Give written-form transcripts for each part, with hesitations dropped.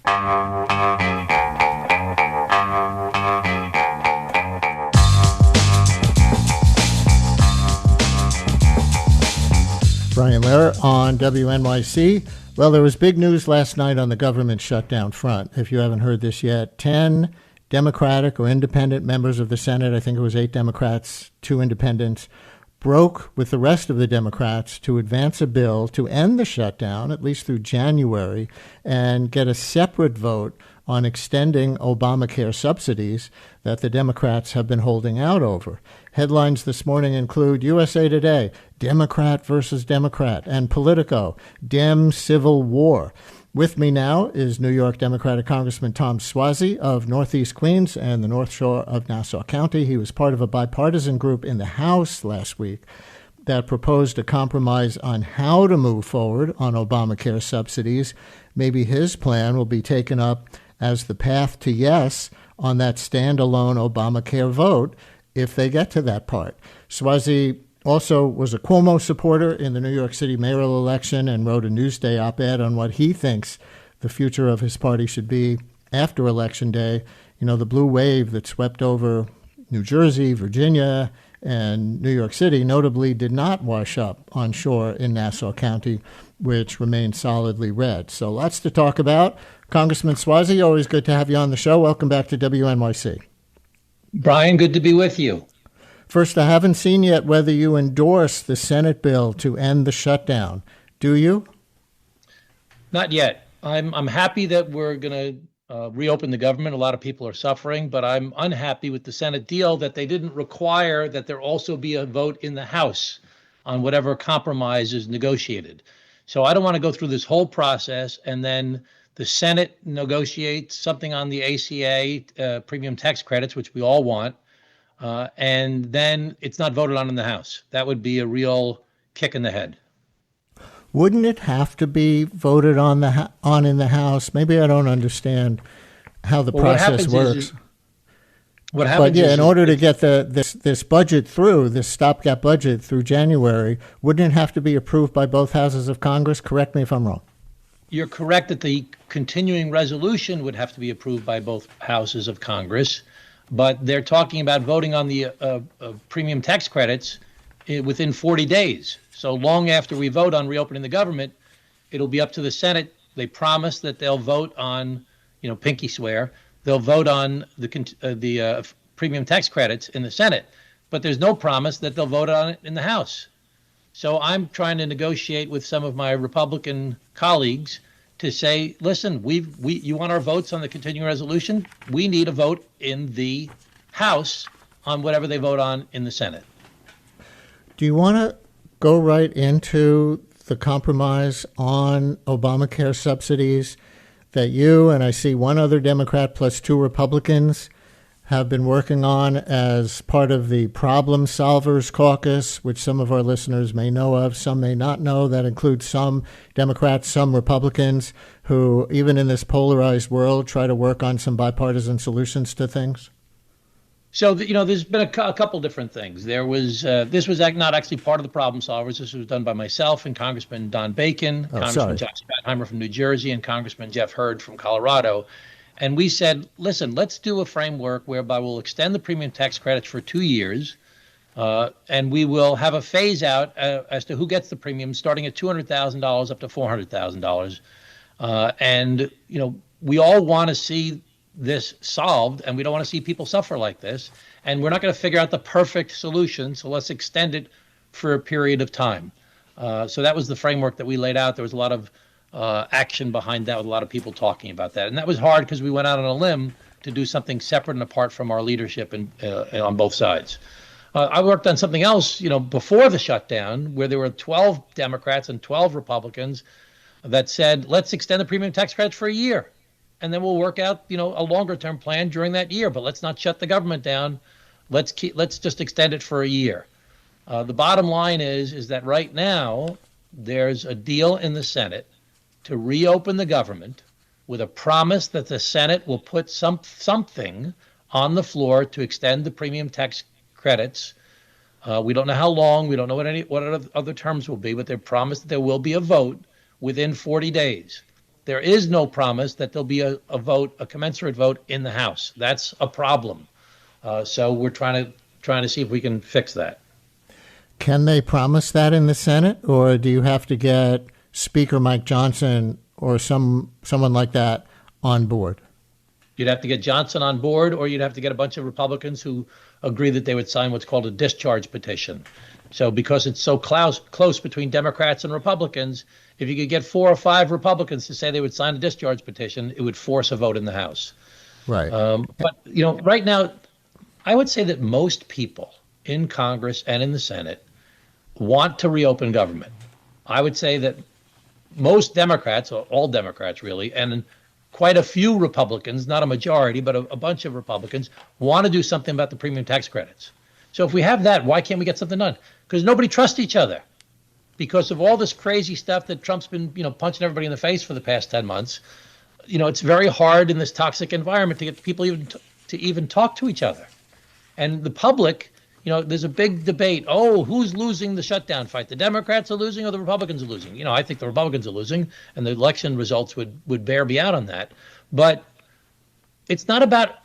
Brian Lehrer on WNYC. Well, there was big news last night on the government shutdown front. If you haven't heard this yet, 10 Democratic or independent members of the Senate, I think it was 8 Democrats, 2 independents, broke with the rest of the Democrats to advance a bill to end the shutdown, at least through January, and get a separate vote on extending Obamacare subsidies that the Democrats have been holding out over. Headlines this morning include USA Today, Democrat versus Democrat, and Politico, Dem Civil War. With me now is New York Democratic Congressman Tom Suozzi of Northeast Queens and the North Shore of Nassau County. He was part of a bipartisan group in the House last week that proposed a compromise on how to move forward on Obamacare subsidies. Maybe his plan will be taken up as the path to yes on that standalone Obamacare vote if they get to that part. Suozzi also was a Cuomo supporter in the New York City mayoral election and wrote a Newsday op-ed on what he thinks the future of his party should be after Election Day. You know, the blue wave that swept over New Jersey, Virginia, and New York City notably did not wash up on shore in Nassau County, which remained solidly red. So lots to talk about. Congressman Suozzi, always good to have you on the show. Welcome back to WNYC. Brian, good to be with you. First, I haven't seen yet whether you endorse the Senate bill to end the shutdown. Do you? Not yet. I'm happy that we're going to reopen the government. A lot of people are suffering, but I'm unhappy with the Senate deal that they didn't require that there also be a vote in the House on whatever compromise is negotiated. So I don't want to go through this whole process and then the Senate negotiates something on the ACA premium tax credits, which we all want, and then it's not voted on in the House. That would be a real kick in the head. Wouldn't it have to be voted on in the House? Maybe I don't understand how the process works. In order to get this budget through, this stopgap budget through January, wouldn't it have to be approved by both houses of Congress? Correct me if I'm wrong. You're correct that the continuing resolution would have to be approved by both houses of Congress, but they're talking about voting on the premium tax credits within 40 days. So long after we vote on reopening the government, it'll be up to the Senate. They promise that they'll vote on, pinky swear, they'll vote on the premium tax credits in the Senate, but there's no promise that they'll vote on it in the House. So I'm trying to negotiate with some of my Republican colleagues to say, listen, you want our votes on the continuing resolution? We need a vote in the House on whatever they vote on in the Senate. Do you want to go right into the compromise on Obamacare subsidies that you and I see one other Democrat plus 2 Republicans have been working on as part of the Problem Solvers Caucus, which some of our listeners may know of, some may not know. That includes some Democrats, some Republicans who, even in this polarized world, try to work on some bipartisan solutions to things? So, there's been a couple different things. There was this was not actually part of the Problem Solvers. This was done by myself and Congressman Don Bacon, Congressman Josh Spadheimer from New Jersey, and Congressman Jeff Hurd from Colorado. And we said, listen, let's do a framework whereby we'll extend the premium tax credits for 2 years, and we will have a phase out as to who gets the premium, starting at $200,000 up to $400,000. And, we all want to see this solved, and we don't want to see people suffer like this. And we're not going to figure out the perfect solution, so let's extend it for a period of time. So that was the framework that we laid out. There was a lot of action behind that with a lot of people talking about that. And that was hard because we went out on a limb to do something separate and apart from our leadership on both sides. I worked on something else, before the shutdown, where there were 12 Democrats and 12 Republicans that said, let's extend the premium tax credits for a year. And then we'll work out, a longer term plan during that year. But let's not shut the government down. Let's just extend it for a year. The bottom line is that right now there's a deal in the Senate to reopen the government with a promise that the Senate will put something on the floor to extend the premium tax credits. We don't know how long. We don't know what other terms will be, but they're promised that there will be a vote within 40 days. There is no promise that there'll be a vote, a commensurate vote in the House. That's a problem. So we're trying to see if we can fix that. Can they promise that in the Senate, or do you have to get Speaker Mike Johnson or someone like that on board? You'd have to get Johnson on board, or you'd have to get a bunch of Republicans who agree that they would sign what's called a discharge petition. So because it's so close between Democrats and Republicans, if you could get 4 or 5 Republicans to say they would sign a discharge petition, it would force a vote in the House. Right. But, right now, I would say that most people in Congress and in the Senate want to reopen government. I would say that most Democrats, or all Democrats really, and quite a few Republicans, not a majority, but a bunch of Republicans, want to do something about the premium tax credits. So if we have that, why can't we get something done? Because nobody trusts each other. Because of all this crazy stuff that Trump's been, punching everybody in the face for the past 10 months, it's very hard in this toxic environment to get people to even talk to each other. And the public, there's a big debate. Oh, who's losing the shutdown fight? The Democrats are losing or the Republicans are losing? I think the Republicans are losing, and the election results would bear me out on that. But it's not about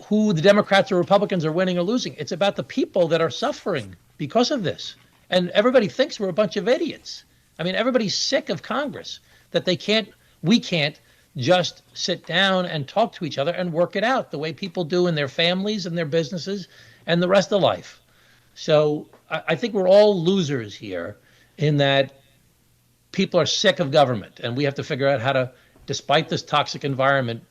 who the Democrats or Republicans are winning or losing. It's about the people that are suffering because of this. And everybody thinks we're a bunch of idiots. I mean, everybody's sick of Congress, that we can't just sit down and talk to each other and work it out the way people do in their families and their businesses and the rest of life. So I think we're all losers here in that people are sick of government, and we have to figure out how to, despite this toxic environment,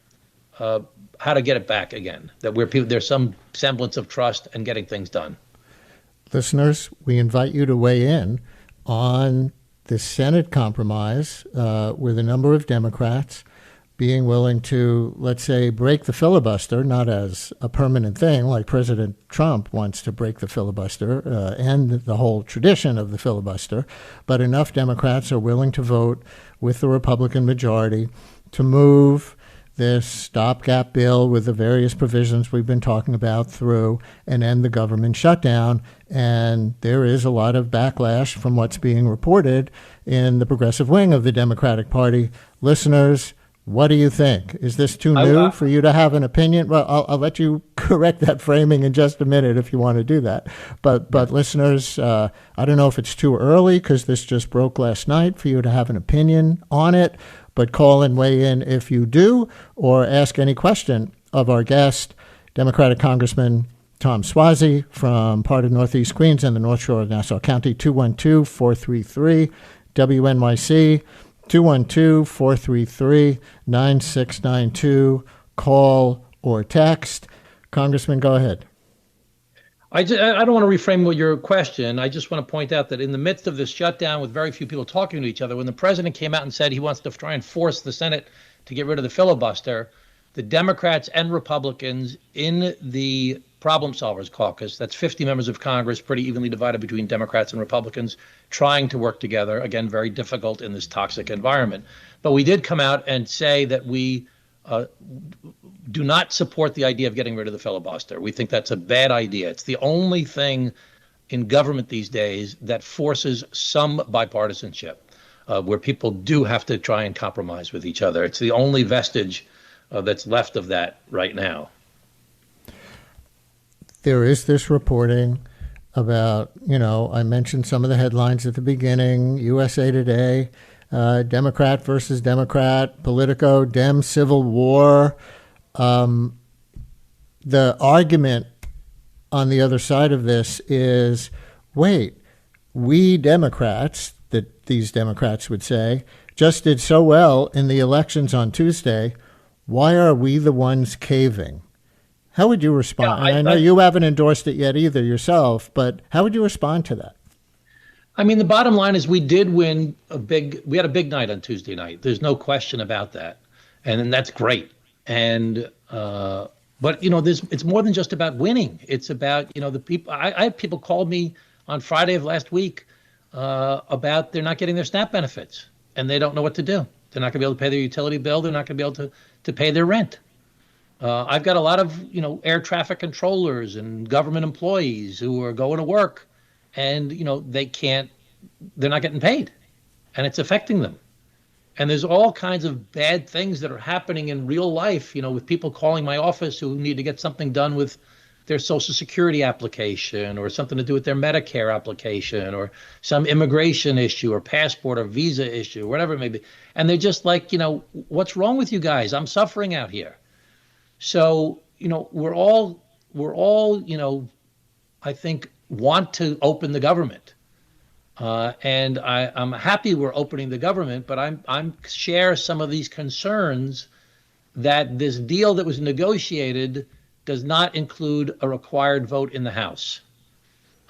how to get it back again, that there's some semblance of trust and getting things done. Listeners, we invite you to weigh in on the Senate compromise with a number of Democrats being willing to, let's say, break the filibuster, not as a permanent thing like President Trump wants to break the filibuster and the whole tradition of the filibuster, but enough Democrats are willing to vote with the Republican majority to move this stopgap bill with the various provisions we've been talking about through and end the government shutdown. And there is a lot of backlash from what's being reported in the progressive wing of the Democratic Party. Listeners, what do you think? Is this too new for you to have an opinion? Well, I'll let you correct that framing in just a minute if you want to do that. But listeners, I don't know if it's too early because this just broke last night for you to have an opinion on it. But call and weigh in if you do, or ask any question of our guest, Democratic Congressman Tom Suozzi from part of Northeast Queens and the North Shore of Nassau County, 212-433-WNYC, 212-433-9692. Call or text. Congressman, go ahead. I don't want to reframe your question. I just want to point out that in the midst of this shutdown with very few people talking to each other, when the president came out and said he wants to try and force the Senate to get rid of the filibuster, the Democrats and Republicans in the Problem Solvers Caucus, that's 50 members of Congress, pretty evenly divided between Democrats and Republicans, trying to work together, again, very difficult in this toxic environment. But we did come out and say that we do not support the idea of getting rid of the filibuster. We think that's a bad idea. It's the only thing in government these days that forces some bipartisanship, where people do have to try and compromise with each other. It's the only vestige that's left of that right now. There is this reporting about, I mentioned some of the headlines at the beginning, USA Today, Democrat versus Democrat, Politico, Dem civil war. The argument on the other side of this is, wait, we Democrats, that these Democrats would say, just did so well in the elections on Tuesday. Why are we the ones caving? How would you respond? I know you haven't endorsed it yet either yourself, but how would you respond to that? I mean, the bottom line is we did win we had a big night on Tuesday night. There's no question about that. And that's great. And, but, it's more than just about winning. It's about, the people, I had people call me on Friday of last week about they're not getting their SNAP benefits and they don't know what to do. They're not going to be able to pay their utility bill. They're not going to be able to pay their rent. I've got a lot of, air traffic controllers and government employees who are going to work and, they're not getting paid and it's affecting them. And there's all kinds of bad things that are happening in real life, with people calling my office who need to get something done with their Social Security application or something to do with their Medicare application or some immigration issue or passport or visa issue, whatever it may be. And they're just like, what's wrong with you guys? I'm suffering out here. So, we're all, I think, want to open the government. And I'm happy we're opening the government, but I'm share some of these concerns that this deal that was negotiated does not include a required vote in the House.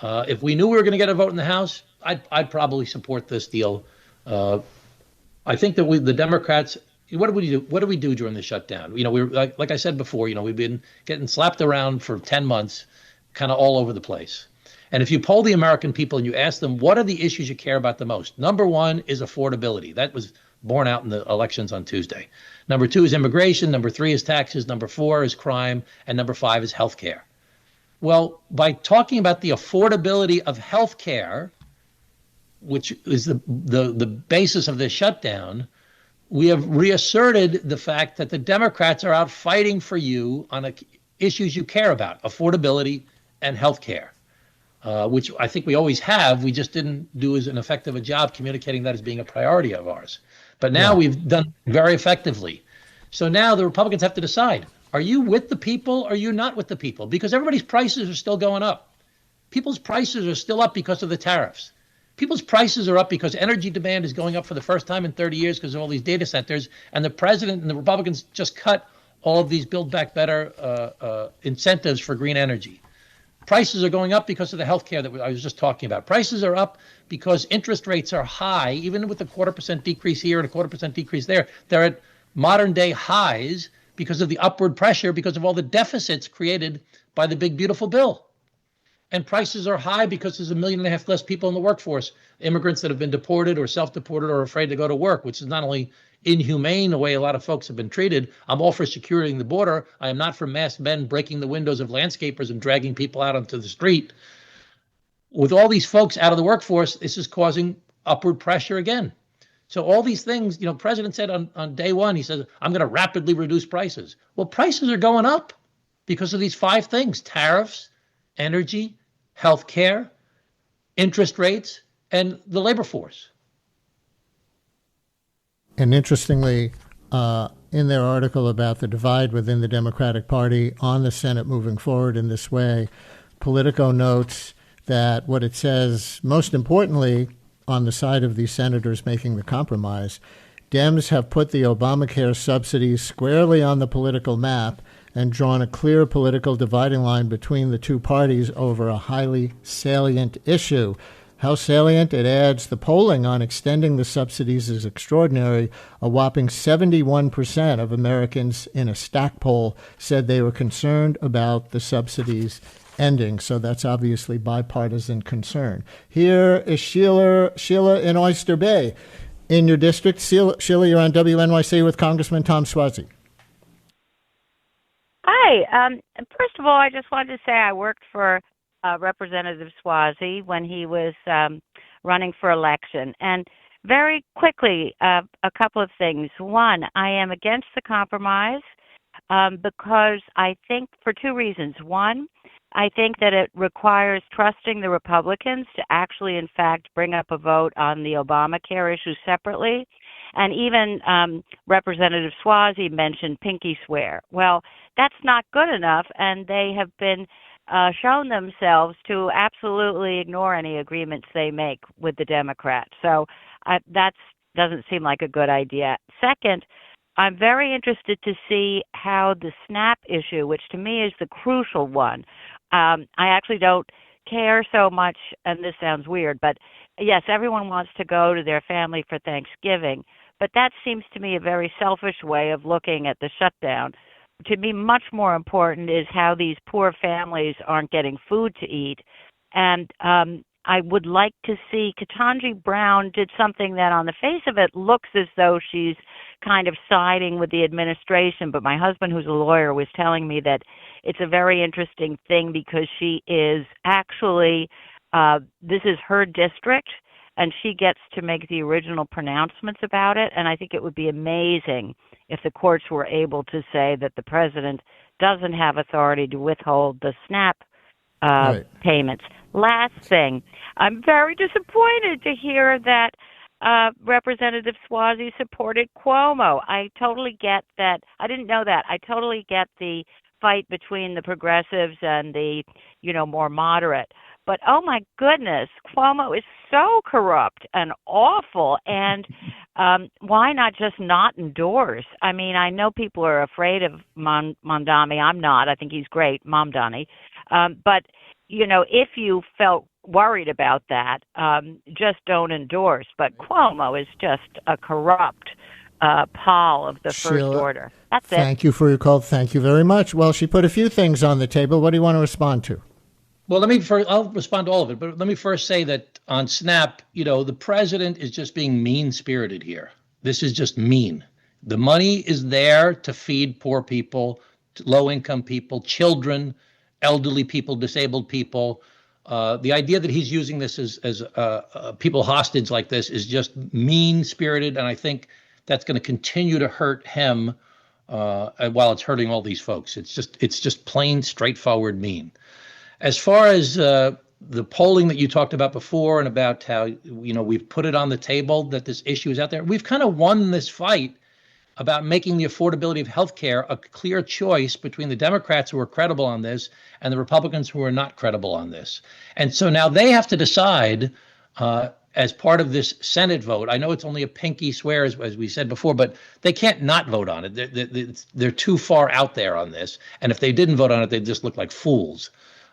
If we knew we were going to get a vote in the House, I'd probably support this deal. I think that the Democrats. What do we do? What do we do during the shutdown? We were like I said before. We've been getting slapped around for 10 months, kind of all over the place. And if you poll the American people and you ask them, what are the issues you care about the most? Number one is affordability. That was borne out in the elections on Tuesday. Number two is immigration. Number three is taxes. Number four is crime. And number five is health care. Well, by talking about the affordability of health care, which is the basis of this shutdown, we have reasserted the fact that the Democrats are out fighting for you on issues you care about, affordability and health care. Which I think we always have. We just didn't do as an effective a job communicating that as being a priority of ours. But now we've done very effectively. So now the Republicans have to decide, are you with the people or are you not with the people? Because everybody's prices are still going up. People's prices are still up because of the tariffs. People's prices are up because energy demand is going up for the first time in 30 years because of all these data centers. And the president and the Republicans just cut all of these Build Back Better incentives for green energy. Prices are going up because of the health care that I was just talking about. Prices are up because interest rates are high, even with a 0.25% decrease here and a 0.25% decrease there. They're at modern day highs because of the upward pressure, because of all the deficits created by the big, beautiful bill. And prices are high because there's 1.5 million less people in the workforce, immigrants that have been deported or self-deported or afraid to go to work, which is not only inhumane the way a lot of folks have been treated. I'm all for securing the border. I am not for masked men breaking the windows of landscapers and dragging people out onto the street. With all these folks out of the workforce, this is causing upward pressure again. So all these things, President said on day one, he says, I'm going to rapidly reduce prices. Well, prices are going up because of these 5 things: tariffs, energy, health care, interest rates, and the labor force. And interestingly, in their article about the divide within the Democratic Party on the Senate moving forward in this way, Politico notes that what it says, most importantly, on the side of these senators making the compromise, Dems have put the Obamacare subsidies squarely on the political map and drawn a clear political dividing line between the two parties over a highly salient issue. How salient? It adds, the polling on extending the subsidies is extraordinary. A whopping 71% of Americans in a stack poll said they were concerned about the subsidies ending. So that's obviously bipartisan concern. Here is Sheila in Oyster Bay. In your district, Sheila, you're on WNYC with Congressman Tom Suozzi. Hi. First of all, I just wanted to say I worked for Representative Suozzi when he was running for election. And very quickly, a couple of things. One, I am against the compromise because I think for 2 reasons. One, I think that it requires trusting the Republicans to actually, in fact, bring up a vote on the Obamacare issue separately. And even Representative Suozzi mentioned pinky swear. Well, that's not good enough, and they have been shown themselves to absolutely ignore any agreements they make with the Democrats. So that doesn't seem like a good idea. Second, I'm very interested to see how the SNAP issue, which to me is the crucial one, I actually don't care so much, and this sounds weird, but yes, everyone wants to go to their family for Thanksgiving, but that seems to me a very selfish way of looking at the shutdown. To me, much more important is how these poor families aren't getting food to eat. And I would like to see Ketanji Brown did something that on the face of it looks as though she's kind of siding with the administration. But my husband, who's a lawyer, was telling me that it's a very interesting thing because she is actually, this is her district, and she gets to make the original pronouncements about it. And I think it would be amazing if the courts were able to say that the president doesn't have authority to withhold the SNAP payments. Last thing, I'm very disappointed to hear that Representative Suozzi supported Cuomo. I totally get that. I didn't know that. I totally get the fight between the progressives and the, more moderate. But oh my goodness, Cuomo is so corrupt and awful. And why not just not endorse? I mean, I know people are afraid of Mamdani. I'm not. I think he's great, Mamdani. But if you felt worried about that, just don't endorse. But Cuomo is just a corrupt Paul of the First Order. That's it. Thank you for your call. Thank you very much. Well, she put a few things on the table. What do you want to respond to? Well, I'll respond to all of it. But let me first say that on SNAP, the president is just being mean-spirited here. This is just mean. The money is there to feed poor people, low-income people, children, elderly people, disabled people. The idea that he's using this as people hostage like this is just mean-spirited, and I think that's going to continue to hurt him while it's hurting all these folks. It's just plain, straightforward mean. As far as the polling that you talked about before and about how we've put it on the table that this issue is out there, we've kind of won this fight about making the affordability of health care a clear choice between the Democrats who are credible on this and the Republicans who are not credible on this. And so now they have to decide as part of this Senate vote. I know it's only a pinky swear, as we said before, but they can't not vote on it. They're too far out there on this. And if they didn't vote on it, they'd just look like fools.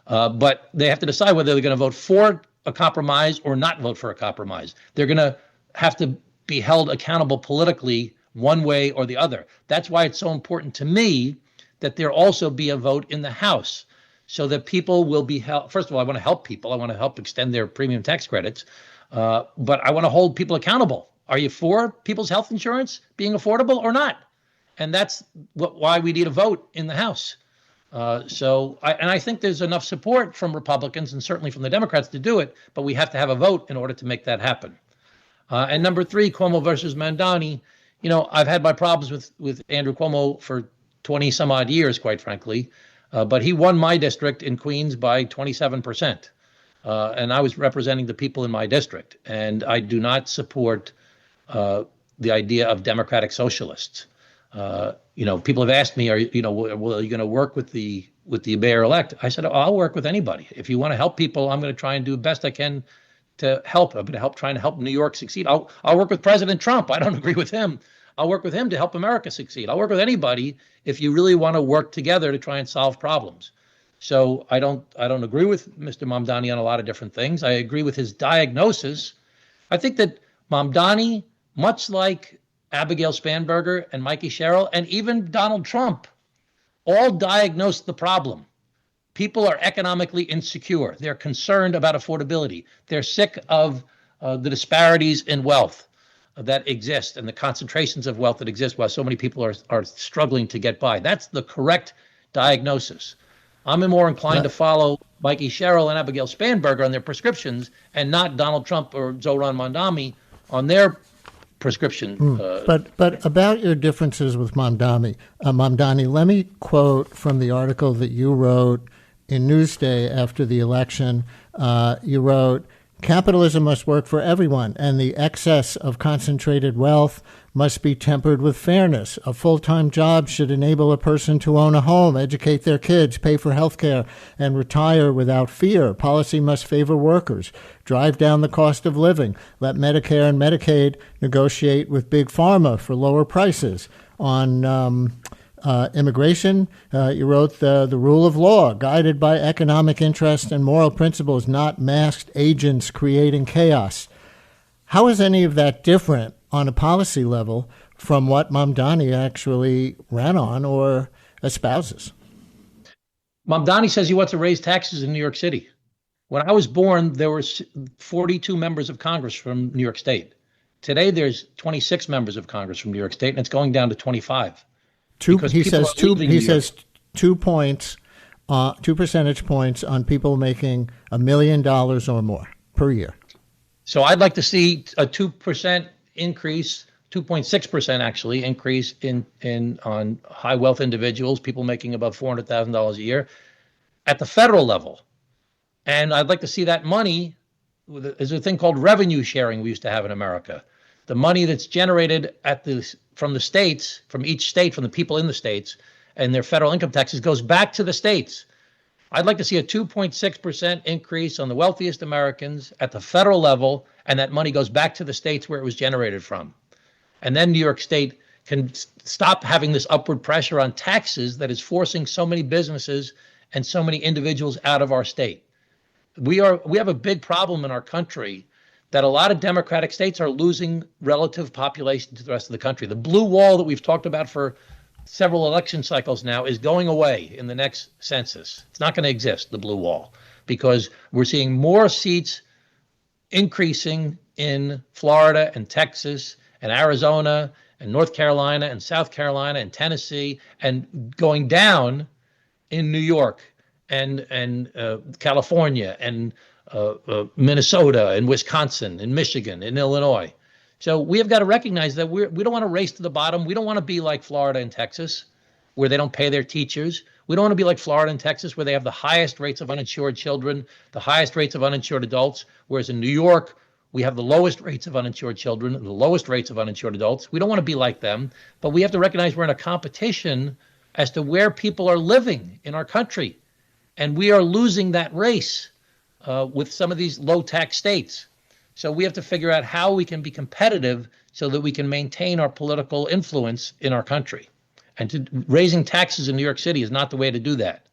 But they have to decide whether they're going to vote for a compromise or not vote for a compromise. They're going to have to be held accountable politically one way or the other. That's why it's so important to me that there also be a vote in the House so that people will be held. First of all, I want to help people. I want to help extend their premium tax credits. But I want to hold people accountable. Are you for people's health insurance being affordable or not? And that's why we need a vote in the House. I think there's enough support from Republicans and certainly from the Democrats to do it, but we have to have a vote in order to make that happen. And number three, Cuomo versus Mamdani. I've had my problems with Andrew Cuomo for 20 some odd years, quite frankly, but he won my district in Queens by 27%. And I was representing the people in my district, and I do not support the idea of democratic socialists. People have asked me, are you going to work with the mayor-elect? I said, I'll work with anybody. If you want to help people, I'm going to try and do the best I can to help. I'm going to trying to help New York succeed. I'll work with President Trump. I don't agree with him. I'll work with him to help America succeed. I'll work with anybody if you really want to work together to try and solve problems. So I don't agree with Mr. Mamdani on a lot of different things. I agree with his diagnosis. I think that Mamdani, much like Abigail Spanberger and Mikey Sherrill and even Donald Trump, all diagnosed the problem. People are economically insecure. They're concerned about affordability. They're sick of the disparities in wealth that exist and the concentrations of wealth that exist while so many people are struggling to get by. That's the correct diagnosis. I'm more inclined to follow Mikey Sherrill and Abigail Spanberger on their prescriptions and not Donald Trump or Zohran Mamdani on their prescription. But about your differences with Mamdani, let me quote from the article that you wrote in Newsday after the election. You wrote, "Capitalism must work for everyone, and the excess of concentrated wealth must be tempered with fairness. A full-time job should enable a person to own a home, educate their kids, pay for health care, and retire without fear. Policy must favor workers, drive down the cost of living, let Medicare and Medicaid negotiate with Big Pharma for lower prices." On immigration, you wrote the rule of law, guided by economic interest and moral principles, not masked agents creating chaos. How is any of that different on a policy level from what Mamdani actually ran on or espouses? Mamdani says he wants to raise taxes in New York City. When I was born, there were 42 members of Congress from New York State. Today, there's 26 members of Congress from New York State, and it's going down to 25. He says 2 points, 2 percentage points on people making $1 million or more per year. So I'd like to see a 2% increase, 2.6% actually increase in on high wealth individuals, people making above $400,000 a year at the federal level. And I'd like to see that money. There's a thing called revenue sharing we used to have in America. The money that's generated from the states, from each state, from the people in the states, and their federal income taxes goes back to the states. I'd like to see a 2.6% increase on the wealthiest Americans at the federal level, and that money goes back to the states where it was generated from. And then New York State can stop having this upward pressure on taxes that is forcing so many businesses and so many individuals out of our state. We have a big problem in our country that a lot of Democratic states are losing relative population to the rest of the country. The blue wall that we've talked about for several election cycles now is going away in the next census. It's not going to exist, the blue wall, because we're seeing more seats increasing in Florida and Texas and Arizona and North Carolina and South Carolina and Tennessee, and going down in New York and California and Minnesota and Wisconsin and Michigan and Illinois. So we have got to recognize that we don't want to race to the bottom. We don't want to be like Florida and Texas, where they don't pay their teachers. We don't want to be like Florida and Texas, where they have the highest rates of uninsured children, the highest rates of uninsured adults, whereas in New York, we have the lowest rates of uninsured children and the lowest rates of uninsured adults. We don't want to be like them, but we have to recognize we're in a competition as to where people are living in our country. And we are losing that race with some of these low-tax states. So we have to figure out how we can be competitive so that we can maintain our political influence in our country. And raising taxes in New York City is not the way to do that.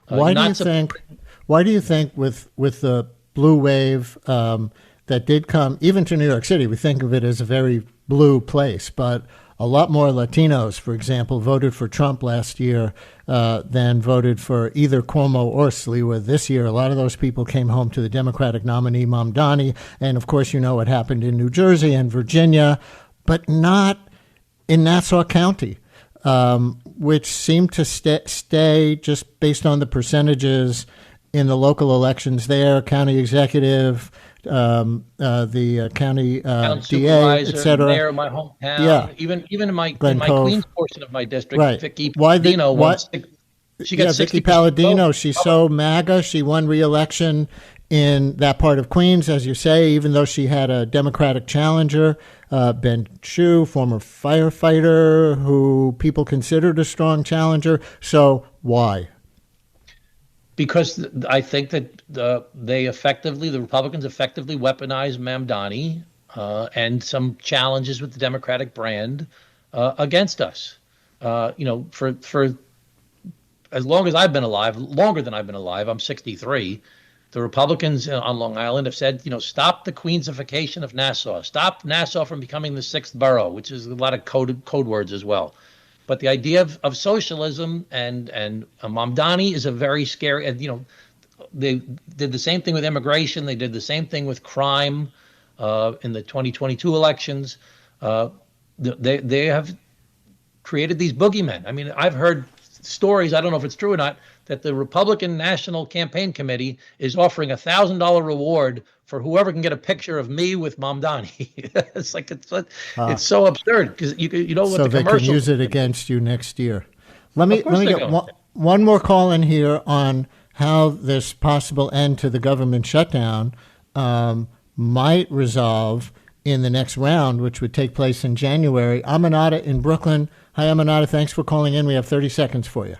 Why do you think with the blue wave that did come even to New York City, we think of it as a very blue place, but a lot more Latinos, for example, voted for Trump last year than voted for either Cuomo or Sliwa this year. A lot of those people came home to the Democratic nominee, Mamdani. And, of course, you know what happened in New Jersey and Virginia, but not in Nassau County, which seemed to stay just based on the percentages in the local elections there, county executive, the county DA, et cetera. Mayor of my hometown. Yeah. Even in my Queens portion of my district, right. Vicky Palladino. Vicky Palladino, she's so MAGA. She won re-election in that part of Queens, as you say, even though she had a Democratic challenger, Ben Chu, former firefighter, who people considered a strong challenger. So why? Because I think that the Republicans effectively weaponized Mamdani and some challenges with the Democratic brand against us. For as long as I've been alive, longer than I've been alive, I'm 63. The Republicans on Long Island have said, stop the Queensification of Nassau, stop Nassau from becoming the sixth borough, which is a lot of code words as well. But the idea of socialism and Mamdani is a very scary. They did the same thing with immigration. They did the same thing with crime in the 2022 elections. They have created these boogeymen. I mean, I've heard stories. I don't know if it's true or not, that the Republican National Campaign Committee is offering $1,000 reward for whoever can get a picture of me with Mamdani. It's so absurd because you know what so the commercial. So they can use it against you next year. Let me get one more call in here on how this possible end to the government shutdown might resolve in the next round, which would take place in January. Aminata in Brooklyn. Hi, Aminata. Thanks for calling in. We have 30 seconds for you.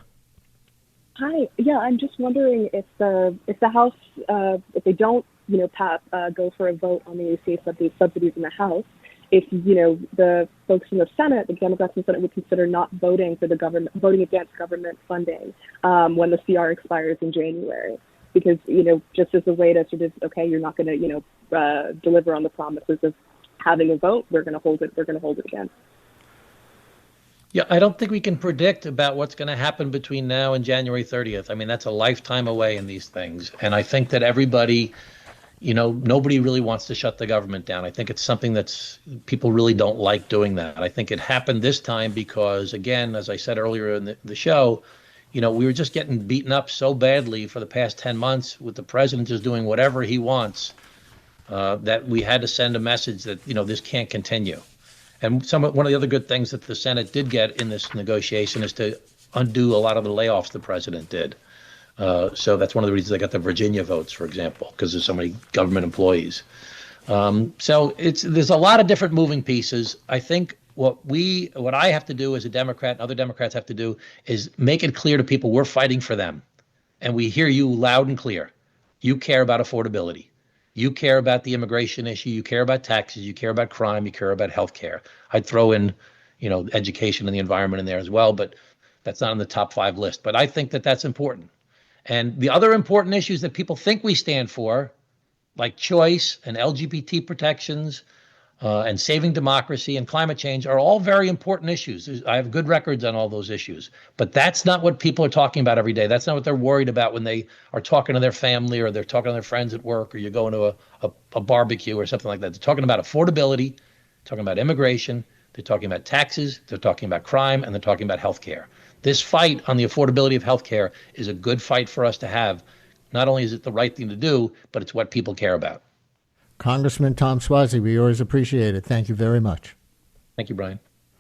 Hi. Yeah, I'm just wondering if the House, if they don't, go for a vote on the ACA subsidies in the House, if the folks in the Senate, the Democrats in the Senate, would consider not voting against government funding when the CR expires in January, because just as a way to sort of you're not going to deliver on the promises of having a vote, we're going to hold it again. Yeah, I don't think we can predict about what's going to happen between now and January 30th. I mean, that's a lifetime away in these things. And I think that everybody, nobody really wants to shut the government down. I think it's something that's people really don't like doing that. I think it happened this time because, again, as I said earlier in the show, we were just getting beaten up so badly for the past 10 months with the president just doing whatever he wants. that we had to send a message that, this can't continue. And one of the other good things that the Senate did get in this negotiation is to undo a lot of the layoffs the president did. So that's one of the reasons they got the Virginia votes, for example, because there's so many government employees. So there's a lot of different moving pieces. I think what I have to do as a Democrat and other Democrats have to do is make it clear to people we're fighting for them. And we hear you loud and clear. You care about affordability. You care about the immigration issue. You care about taxes. You care about crime. You care about health care. I'd throw in, education and the environment in there as well, but that's not on the top 5 list. But I think that that's important. And the other important issues that people think we stand for, like choice and LGBT protections and saving democracy and climate change, are all very important issues. I have good records on all those issues. But that's not what people are talking about every day. That's not what they're worried about when they are talking to their family or they're talking to their friends at work or you're going to a barbecue or something like that. They're talking about affordability, talking about immigration, they're talking about taxes, they're talking about crime, and they're talking about health care. This fight on the affordability of health care is a good fight for us to have. Not only is it the right thing to do, but it's what people care about. Congressman Tom Suozzi, we always appreciate it. Thank you very much. Thank you, Brian.